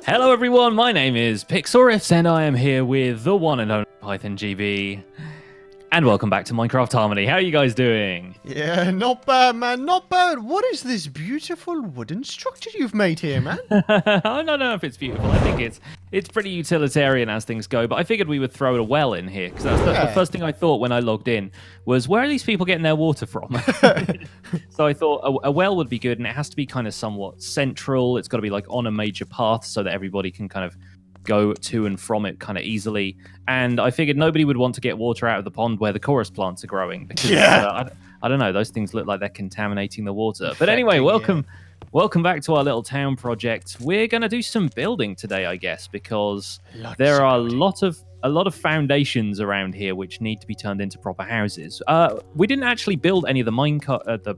Hello everyone, my name is Pixlriffs and I am here with the one and only Python GB. And welcome back to Minecraft Harmony. How are you guys doing? Yeah, not bad, man, not bad. What is this beautiful wooden structure you've made here, man? I don't know if it's beautiful. I think it's pretty utilitarian as things go, but I figured we would throw a well in here, because that's the first thing I thought when I logged in was, where are these people getting their water from? So I thought a well would be good, and it has to be kind of somewhat central. It's got to be like on a major path so that everybody can kind of go to and from it kind of easily. And I figured nobody would want to get water out of the pond where the chorus plants are growing, because I don't know, those things look like they're contaminating the water. But anyway, welcome back to our little town project. We're going to do some building today, I guess, because there are a lot of foundations around here which need to be turned into proper houses. We didn't actually build any of the minecart.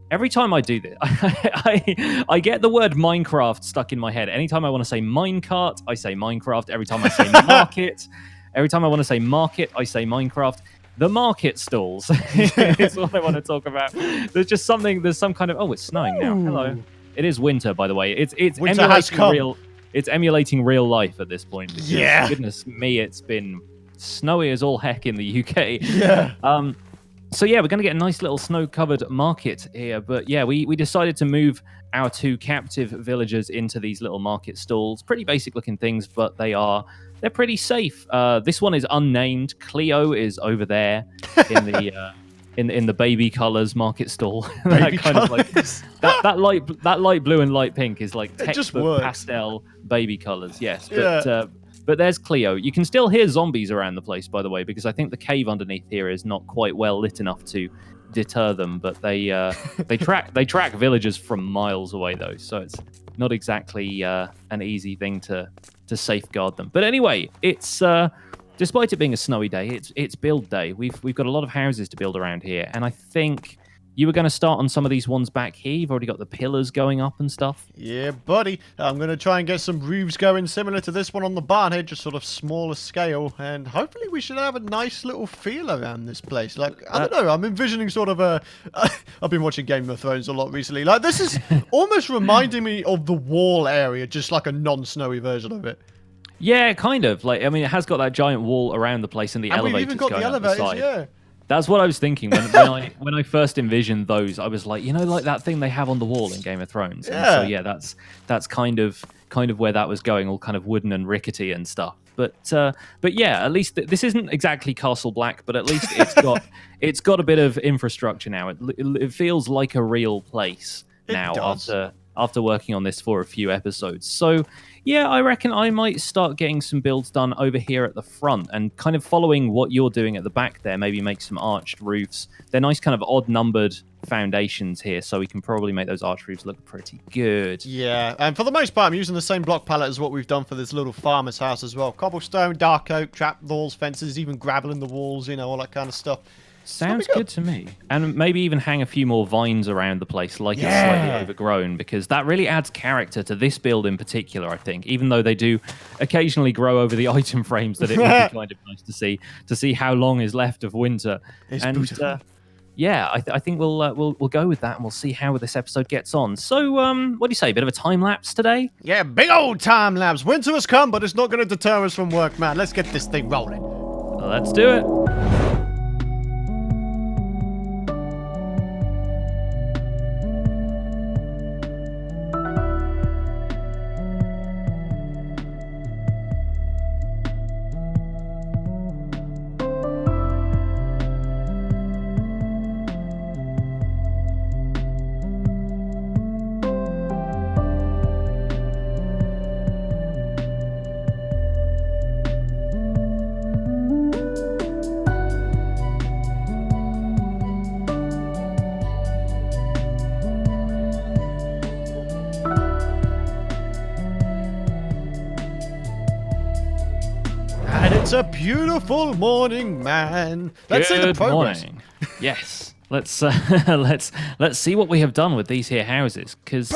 Every time I do this, I get the word Minecraft stuck in my head. Anytime I want to say minecart, I say Minecraft. Every time I say market, every time I want to say market, I say Minecraft. The market stalls is what I want to talk about. There's some kind of, it's snowing now. Hello. It is winter, by the way. It's emulating real life at this point. Because, goodness me, it's been snowy as all heck in the UK. Yeah. So yeah, we're going to get a nice little snow-covered market here. But yeah, we decided to move our two captive villagers into these little market stalls. Pretty basic-looking things, but they're pretty safe. This one is unnamed. Cleo is over there in the in the baby colors market stall. That kind of like that light blue and light pink is like textbook pastel baby colors. Yes, but there's Cleo. You can still hear zombies around the place, by the way, because I think the cave underneath here is not quite well lit enough to deter them. But they track villagers from miles away, though, so it's not exactly an easy thing to safeguard them. But anyway, it's despite it being a snowy day, it's build day. We've got a lot of houses to build around here, and I think you were going to start on some of these ones back here. You've already got the pillars going up and stuff. Yeah, buddy. I'm going to try and get some roofs going similar to this one on the barn here, just sort of smaller scale. And hopefully we should have a nice little feel around this place. Like, I don't know, I'm envisioning sort of I've been watching Game of Thrones a lot recently. Like, this is almost reminding me of the wall area, just like a non-snowy version of it. Yeah, kind of. Like, I mean, it has got that giant wall around the place and the elevators we've even got going the elevators, up the side. yeah. That's what I was thinking when I first envisioned those. I was like, like that thing they have on the wall in Game of Thrones. Yeah. And so that's kind of where that was going, all kind of wooden and rickety and stuff. But yeah, at least this isn't exactly Castle Black, but at least it's got a bit of infrastructure now. It feels like a real place now after working on this for a few episodes. So yeah, I reckon I might start getting some builds done over here at the front and kind of following what you're doing at the back there, maybe make some arched roofs. They're nice kind of odd-numbered foundations here, so we can probably make those arched roofs look pretty good. Yeah, and for the most part, I'm using the same block palette as what we've done for this little farmer's house as well. Cobblestone, dark oak, trap walls, fences, even gravel in the walls, all that kind of stuff. Sounds good to me. And maybe even hang a few more vines around the place, like it's slightly overgrown, because that really adds character to this build in particular, I think. Even though they do occasionally grow over the item frames, that it would be kind of nice to see how long is left of winter. It's beautiful. Yeah, I think we'll go with that, and we'll see how this episode gets on. So, what do you say? A bit of a time lapse today? Yeah, big old time lapse. Winter has come, but it's not going to deter us from work, man. Let's get this thing rolling. Let's do it. It's a beautiful morning, man. Let's see the progress. Morning. Yes. Let's see what we have done with these here houses, because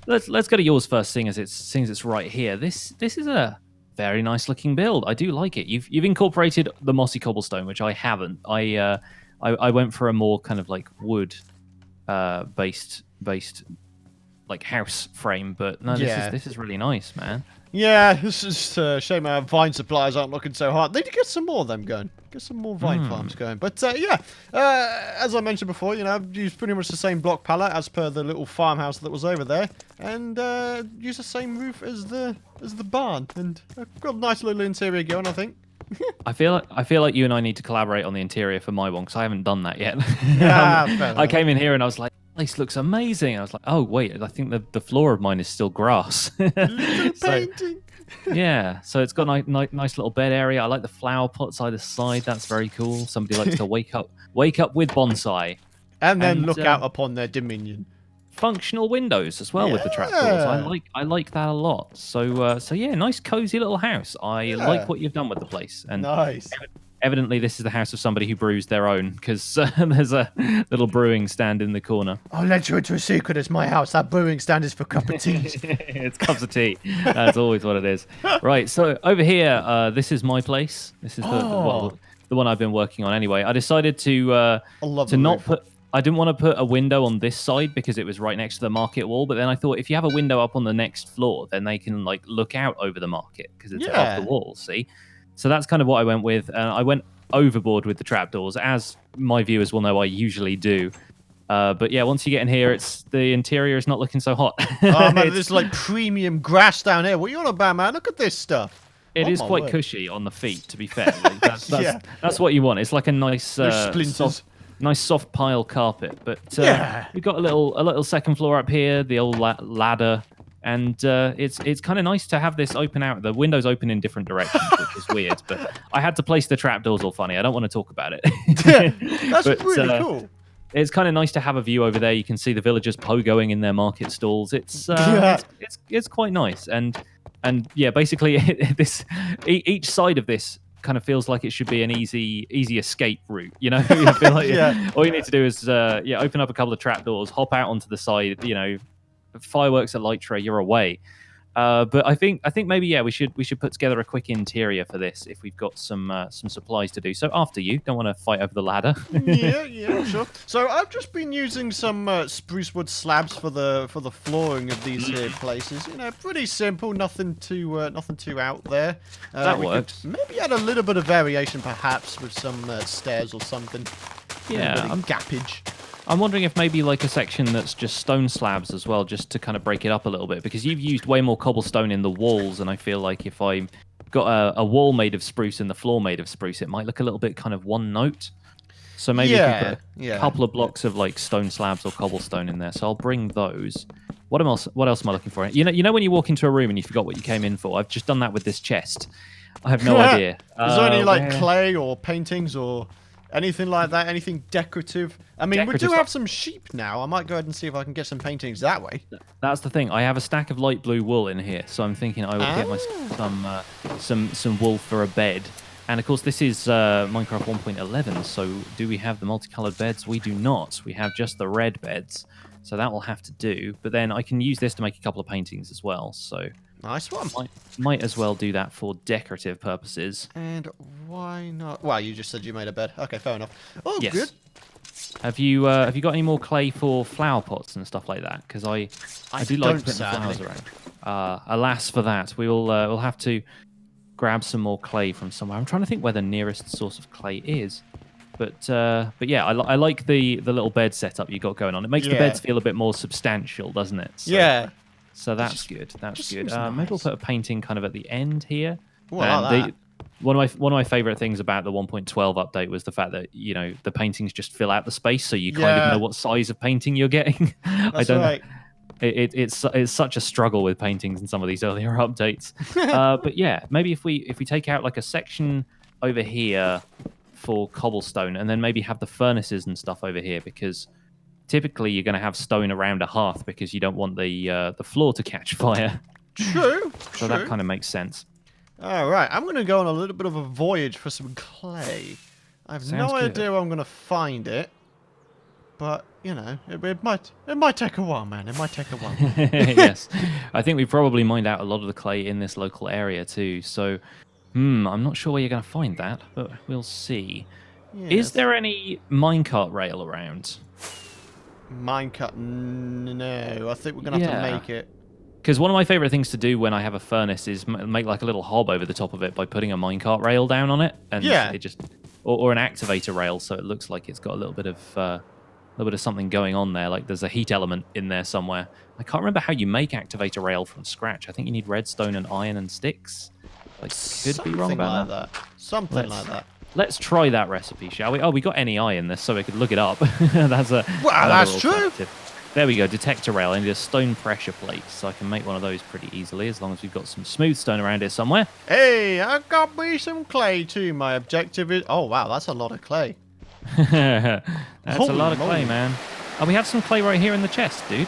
let's go to yours first, seeing as it's right here. This is a very nice looking build. I do like it. You've incorporated the mossy cobblestone, which I haven't. I went for a more kind of like wood based like house frame, but no, this is really nice, man. Yeah, this is a shame our vine suppliers aren't looking so hard. They need to get some more of them going. Get some more vine farms going. But as I mentioned before, I've used pretty much the same block palette as per the little farmhouse that was over there, and used the same roof as the barn, and I've got a nice little interior going, I think. I feel like you and I need to collaborate on the interior for my one because I haven't done that yet. I came in here and I was like, this looks amazing. I was like, oh wait, I think the floor of mine is still grass. Little painting. Yeah, so it's got a nice little bed area. I like the flower pots either side. That's very cool. Somebody likes to wake up with bonsai, and then look out upon their dominion. Functional windows as well with the trapdoors. I like that a lot. So yeah, nice cozy little house. I like what you've done with the place. And nice. Evidently, this is the house of somebody who brews their own, because there's a little brewing stand in the corner. I'll let you into a secret. It's my house. That brewing stand is for cup of tea. It's cups of tea. That's always what it is. Right, so over here, this is my place. This is the one I've been working on anyway. I decided to not put... I didn't want to put a window on this side because it was right next to the market wall, but then I thought if you have a window up on the next floor, then they can like look out over the market because it's off the wall, see? So that's kind of what I went with. I went overboard with the trapdoors, as my viewers will know I usually do. But yeah, once you get in here, the interior is not looking so hot. Oh man, there's like premium grass down here. What are you on about, man? Look at this stuff. It is quite cushy on the feet, to be fair. Like, that's what you want. It's like a nice soft pile carpet. But we've got a little second floor up here, the old ladder. And it's kind of nice to have this open out. The windows open in different directions, which is weird. But I had to place the trapdoors all funny. I don't want to talk about it. That's really cool. It's kind of nice to have a view over there. You can see the villagers pogoing in their market stalls. It's quite nice. And yeah, basically each side of this kind of feels like it should be an easy escape route. You feel like all you need to do is open up a couple of trapdoors, hop out onto the side. Fireworks at light tray, you're away. But I think maybe we should put together a quick interior for this if we've got some supplies to do. So after you, don't want to fight over the ladder. yeah, sure. So I've just been using some spruce wood slabs for the flooring of these here places. Pretty simple, nothing too out there. That works. Maybe add a little bit of variation, perhaps, with some stairs or something. Yeah, gappage. I'm wondering if maybe like a section that's just stone slabs as well, just to kind of break it up a little bit, because you've used way more cobblestone in the walls, and I feel like if I got a wall made of spruce and the floor made of spruce, it might look a little bit kind of one note. So maybe if we put a couple of blocks of like stone slabs or cobblestone in there. So I'll bring those. What else am I looking for? You know when you walk into a room and you forgot what you came in for? I've just done that with this chest. I have no idea. Is there any like clay or paintings or anything like that? Anything decorative? I mean, we do have some sheep now. I might go ahead and see if I can get some paintings that way. That's the thing. I have a stack of light blue wool in here, so I'm thinking I will get myself some wool for a bed. And of course, this is Minecraft 1.11. So do we have the multicolored beds? We do not. We have just the red beds. So that will have to do. But then I can use this to make a couple of paintings as well. So nice one. Might as well do that for decorative purposes. And why not? Well, you just said you made a bed. Okay, fair enough. Oh, yes. Good. Have you got any more clay for flower pots and stuff like that? Because I do like putting flowers around. Alas for that. We'll have to grab some more clay from somewhere. I'm trying to think where the nearest source of clay is. But yeah, I like the little bed setup you got going on. It makes the beds feel a bit more substantial, doesn't it? So, yeah. So that's good. That's good. Nice. Maybe we'll put a painting kind of at the end here. Ooh, I like that. One of my favorite things about the 1.12 update was the fact that the paintings just fill out the space, so you kind of know what size of painting you're getting. That's right. It's such a struggle with paintings in some of these earlier updates. But yeah, maybe if we take out like a section over here for cobblestone, and then maybe have the furnaces and stuff over here, because typically you're going to have stone around a hearth because you don't want the floor to catch fire. True. So that kind of makes sense. All right, I'm going to go on a little bit of a voyage for some clay. I have no idea where I'm going to find it, but it might take a while, man. It might take a while. Yes, I think we probably mined out a lot of the clay in this local area too. So, I'm not sure where you're going to find that, but we'll see. Yes. Is there any minecart rail around? Minecart? No, I think we're going to have to make it. Because one of my favorite things to do when I have a furnace is make like a little hob over the top of it by putting a minecart rail down on it, and it just or an activator rail, so it looks like it's got a little bit of something going on there. Like there's a heat element in there somewhere. I can't remember how you make activator rail from scratch. I think you need redstone and iron and sticks. I could be wrong about that. Something like that. Let's try that recipe, shall we? Oh, we got NEI in this, so we could look it up. That's true. There we go, detector rail. I need a stone pressure plate, so I can make one of those pretty easily, as long as we've got some smooth stone around here somewhere. Hey, I got me some clay too. My objective is... Oh, wow, that's a lot of clay. That's a lot of clay, man. Oh, we have some clay right here in the chest, dude.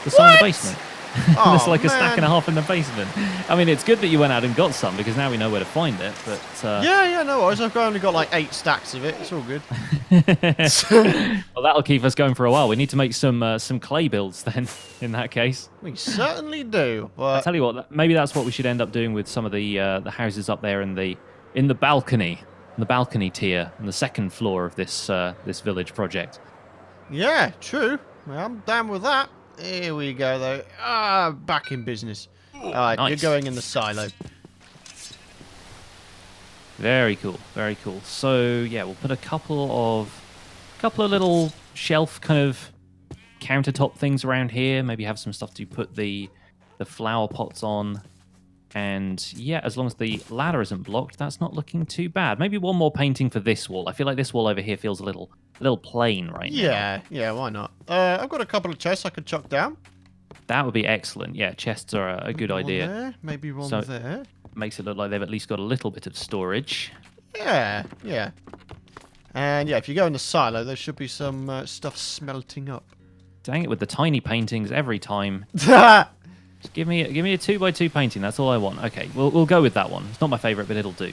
There's some in the basement. There's like a stack and a half in the basement. I mean, it's good that you went out and got some, because now we know where to find it, but... Yeah, no worries. I've only got like 8 stacks of it. It's all good. Well, that'll keep us going for a while. We need to make some clay builds then, in that case. We certainly do. But... I tell you what, maybe that's what we should end up doing with some of the houses up there in the balcony, tier, on the second floor of this village project. Yeah, true. Well, I'm down with that. Here we go, though. Back in business. All right, nice. You're going in the silo. Very cool, very cool. So yeah, we'll put a couple of little shelf kind of countertop things around here. Maybe have some stuff to put the flower pots on. And yeah, as long as the ladder isn't blocked, that's not looking too bad. Maybe one more painting for this wall. I feel like this wall over here feels a little plain right now. Yeah, why not? I've got a couple of chests I could chuck down. That would be excellent. Yeah, chests are a good idea. There, maybe one there. Makes it look like they've at least got a little bit of storage. Yeah. And yeah, if you go in the silo, there should be some stuff smelting up. Dang it, with the tiny paintings every time. Just give me a 2x2 painting. That's all I want. Okay, we'll go with that one. It's not my favourite, but it'll do.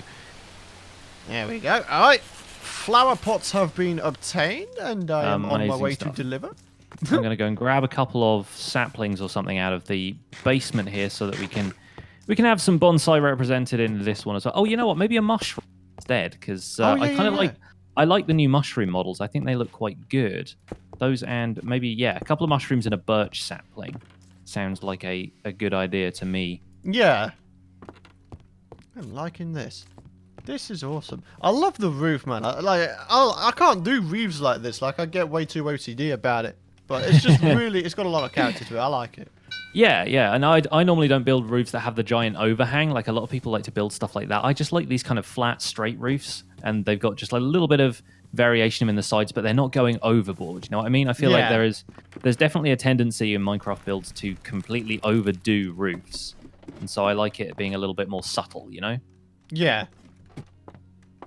There we go. All right, flower pots have been obtained, and I am on my way to deliver. I'm going to go and grab a couple of saplings or something out of the basement here, so that we can have some bonsai represented in this one as well. Oh, you know what? Maybe a mushroom instead, because I like the new mushroom models. I think they look quite good. Those, and maybe a couple of mushrooms and a birch sapling. Sounds like a good idea to me. Yeah. I'm liking this. This is awesome. I love the roof, man. I can't do roofs like this. Like, I get way too OCD about it. But it's just really, it's got a lot of character to it. I like it. Yeah. And I normally don't build roofs that have the giant overhang. Like, a lot of people like to build stuff like that. I just like these kind of flat, straight roofs. And they've got just a little bit of variation in the sides, but they're not going overboard. You know what I mean? I feel like there's definitely a tendency in Minecraft builds to completely overdo roofs, and so I like it being a little bit more subtle. You know? Yeah.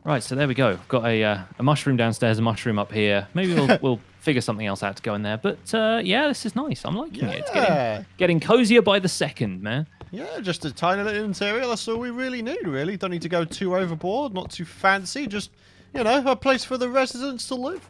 Right. So there we go. Got a mushroom downstairs, a mushroom up here. Maybe we'll figure something else out to go in there. But yeah, this is nice. I'm liking it. It's getting cozier by the second, man. Yeah, just a tiny little interior. That's all we really need. Really, don't need to go too overboard. Not too fancy. Just, you know, a place for the residents to live.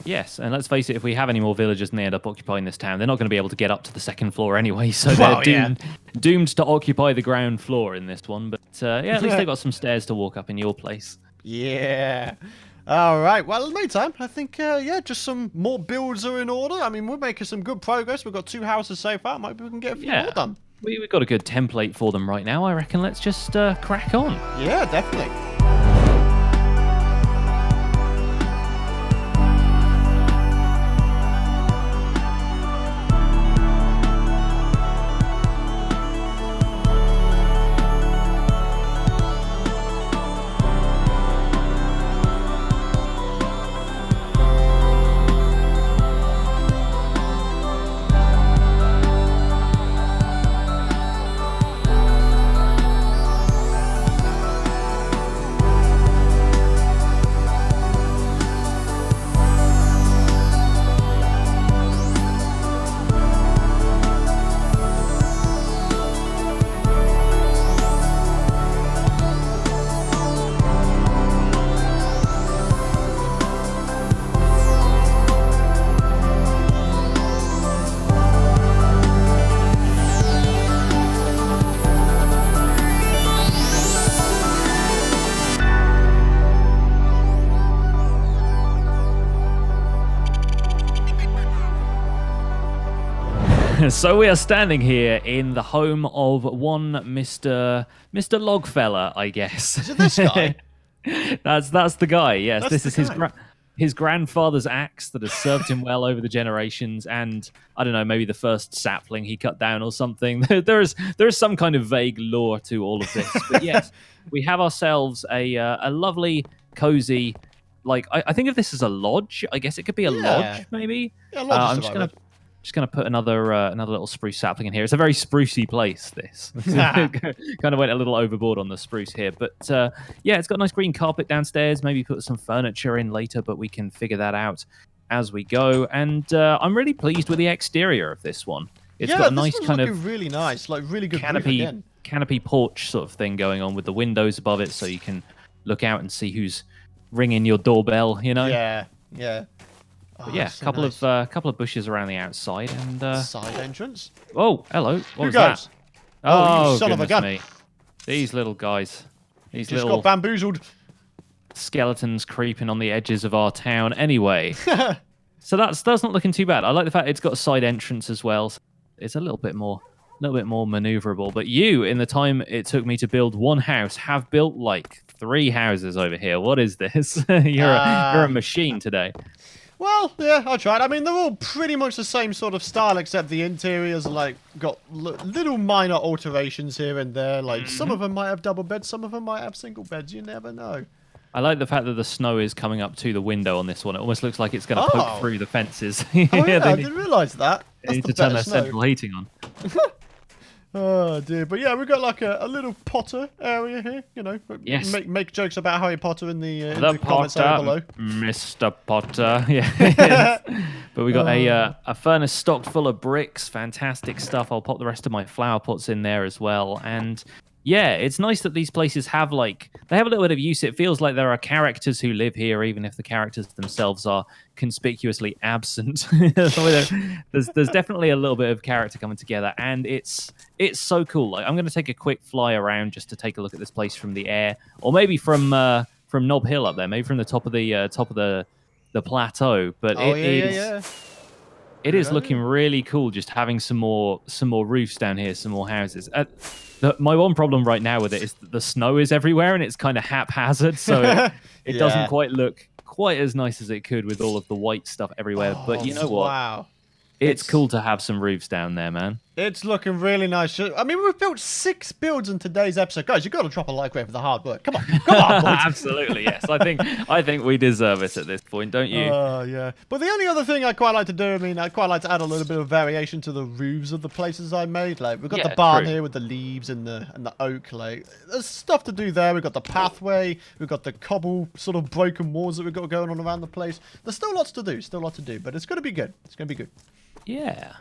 Yes, and let's face it, if we have any more villagers and they end up occupying this town, they're not going to be able to get up to the second floor anyway, so they're doomed to occupy the ground floor in this one. But yeah, at least they've got some stairs to walk up in your place. Yeah. All right. Well, in the meantime, I think, just some more builds are in order. I mean, we're making some good progress. We've got 2 houses so far. Maybe we can get a few more done. We've got a good template for them right now. I reckon let's just crack on. Yeah, definitely. So we are standing here in the home of one Mr. Logfella, I guess. Is it this guy? That's the guy. Yes, That's this the is his grandfather's axe that has served him well over the generations, and I don't know, maybe the first sapling he cut down or something. There is some kind of vague lore to all of this, but yes, we have ourselves a lovely, cozy. Like I think of this as a lodge. I guess it could be a lodge, maybe. Yeah, lodge I'm just gonna put another little spruce sapling in here. It's a very sprucey place. This kind of went a little overboard on the spruce here, but yeah, it's got a nice green carpet downstairs. Maybe put some furniture in later, but we can figure that out as we go. And I'm really pleased with the exterior of this one. It's got a nice kind of really nice, like really good canopy porch sort of thing going on with the windows above it, so you can look out and see who's ringing your doorbell. You know? Yeah. But yeah, a couple of bushes around the outside and side entrance. Oh, hello. What was that? Oh, you son of a gun! Me. These little guys. These just little got bamboozled. Skeletons creeping on the edges of our town. Anyway, so that's not looking too bad. I like the fact it's got a side entrance as well. So it's a little bit more maneuverable. But you, in the time it took me to build one house, have built like 3 houses over here. What is this? You're a machine today. Well, yeah, I tried. I mean, they're all pretty much the same sort of style, except the interiors like got little minor alterations here and there. Like some of them might have double beds, some of them might have single beds. You never know. I like the fact that the snow is coming up to the window on this one. It almost looks like it's going to poke through the fences. Oh, yeah, I didn't realise that. They need to turn their central heating on. Oh dear, but yeah, we've got like a little Potter area here. You know, yes. Make jokes about Harry Potter in the comments down below. Mr. Potter, yeah. But we got a furnace stocked full of bricks, fantastic stuff. I'll pop the rest of my flower pots in there as well, and yeah, it's nice that these places have they have a little bit of use. It feels like there are characters who live here, even if the characters themselves are conspicuously absent. There's definitely a little bit of character coming together, and it's so cool. Like, I'm going to take a quick fly around just to take a look at this place from the air, or maybe from Knob Hill up there, maybe from the top of the plateau. But it is looking really cool. Just having some more roofs down here, some more houses. My one problem right now with it is that the snow is everywhere and it's kind of haphazard, so it doesn't quite look quite as nice as it could with all of the white stuff everywhere. But you know what? Wow. It's cool to have some roofs down there, man. It's looking really nice. I mean, we've built 6 builds in today's episode. Guys, you've got to drop a like rate for the hard work. Come on, boys. Absolutely, yes. I think we deserve it at this point, don't you? Yeah. But the only other thing I quite like to do, I quite like to add a little bit of variation to the roofs of the places I made. Like, we've got the barn here with the leaves and the oak. Like, there's stuff to do there. We've got the pathway. We've got the cobble sort of broken walls that we've got going on around the place. There's still lots to do. But it's going to be good. It's going to be good. Yeah.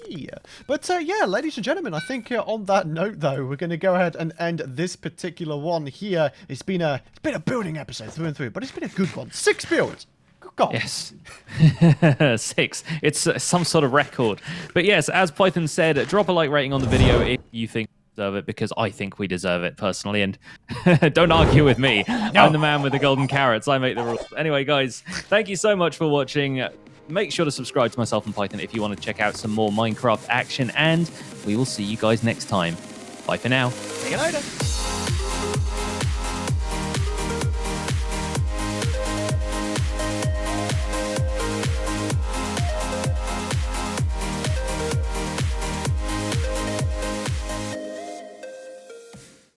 Yeah. But yeah, ladies and gentlemen, I think on that note, though, we're going to go ahead and end this particular one here. It's been a building episode through and through, but it's been a good one. 6 builds. Good God. Yes. 6. It's some sort of record. But yes, as Python said, drop a like rating on the video if you think we deserve it, because I think we deserve it personally. And don't argue with me. No. I'm the man with the golden carrots. I make the rules. Anyway, guys, thank you so much for watching. Make sure to subscribe to myself and Python if you want to check out some more Minecraft action, and we will see you guys next time. Bye for now. See you later.